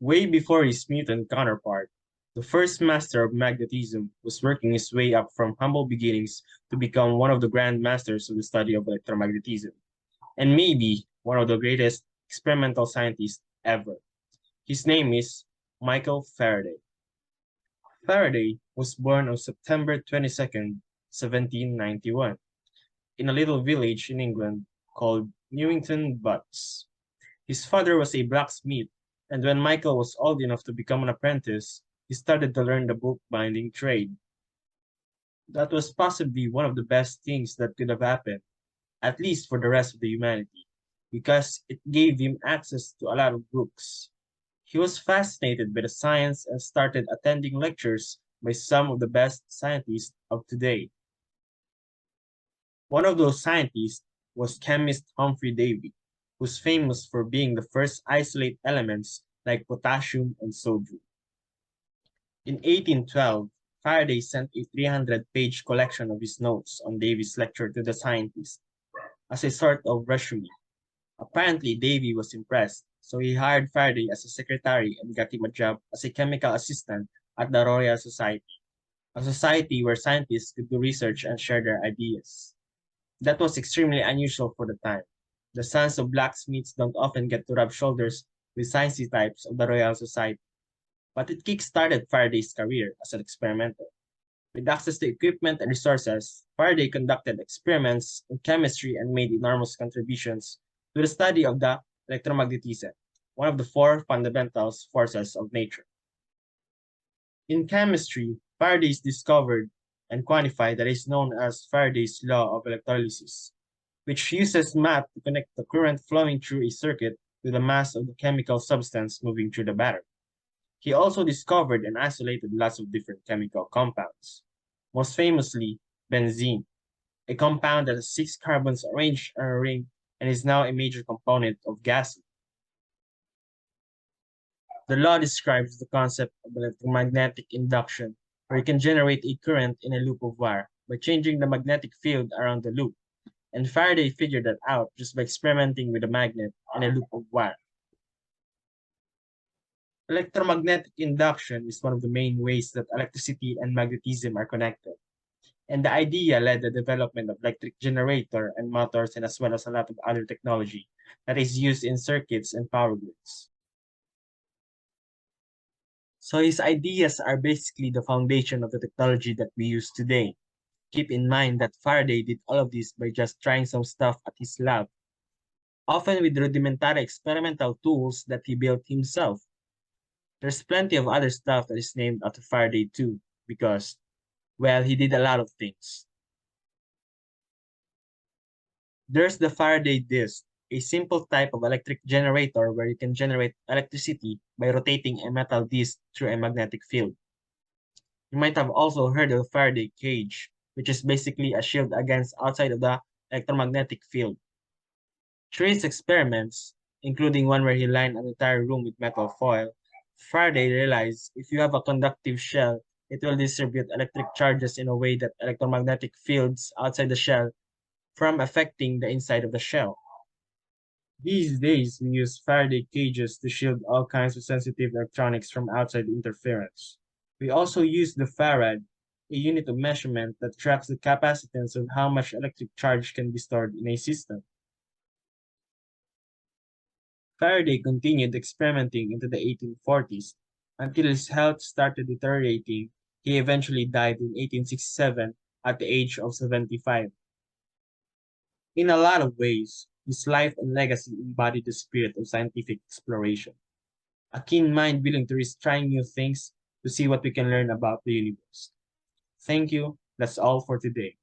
Way before his mutant counterpart, the first master of magnetism was working his way up from humble beginnings to become one of the grand masters of the study of electromagnetism, and maybe one of the greatest experimental scientists ever. His name is Michael Faraday. Faraday was born on September 22nd, 1791, in a little village in England called Newington Butts. His father was a blacksmith, and when Michael was old enough to become an apprentice, he started to learn the bookbinding trade. That was possibly one of the best things that could have happened, at least for the rest of the humanity, because it gave him access to a lot of books. He was fascinated by the science and started attending lectures by some of the best scientists of today. One of those scientists was chemist Humphrey Davy, who's famous for being the first to isolate elements like potassium and sodium. In 1812, Faraday sent a 300-page collection of his notes on Davy's lecture to the scientist as a sort of resume. Apparently, Davy was impressed, so he hired Faraday as a secretary and got him a job as a chemical assistant at the Royal Society, a society where scientists could do research and share their ideas. That was extremely unusual for the time. The sons of blacksmiths don't often get to rub shoulders with sciencey types of the Royal Society, but it kick-started Faraday's career as an experimenter. With access to equipment and resources, Faraday conducted experiments in chemistry and made enormous contributions to the study of the electromagnetism, one of the four fundamental forces of nature. In chemistry, Faraday discovered and quantified that is known as Faraday's law of electrolysis, which uses math to connect the current flowing through a circuit to the mass of the chemical substance moving through the battery. He also discovered and isolated lots of different chemical compounds, most famously benzene, a compound that has 6 carbons arranged in a ring and is now a major component of gasoline. The law describes the concept of electromagnetic induction, where you can generate a current in a loop of wire by changing the magnetic field around the loop, and Faraday figured that out just by experimenting with a magnet and a loop of wire. Electromagnetic induction is one of the main ways that electricity and magnetism are connected, and the idea led the development of electric generator and motors and as well as a lot of other technology that is used in circuits and power grids. So his ideas are basically the foundation of the technology that we use today. Keep in mind that Faraday did all of this by just trying some stuff at his lab, often with rudimentary experimental tools that he built himself. There's plenty of other stuff that is named after Faraday too, because, well, he did a lot of things. There's the Faraday disc, a simple type of electric generator where you can generate electricity by rotating a metal disc through a magnetic field. You might have also heard of Faraday cage, which is basically a shield against outside of the electromagnetic field. Through his experiments, including one where he lined an entire room with metal foil, Faraday realized if you have a conductive shell, it will distribute electric charges in a way that electromagnetic fields outside the shell from affecting the inside of the shell. These days, we use Faraday cages to shield all kinds of sensitive electronics from outside interference. We also use the farad, a unit of measurement that tracks the capacitance of how much electric charge can be stored in a system. Faraday continued experimenting into the 1840s until his health started deteriorating. He eventually died in 1867 at the age of 75. In a lot of ways, his life and legacy embodied the spirit of scientific exploration, a keen mind willing to risk trying new things to see what we can learn about the universe. Thank you. That's all for today.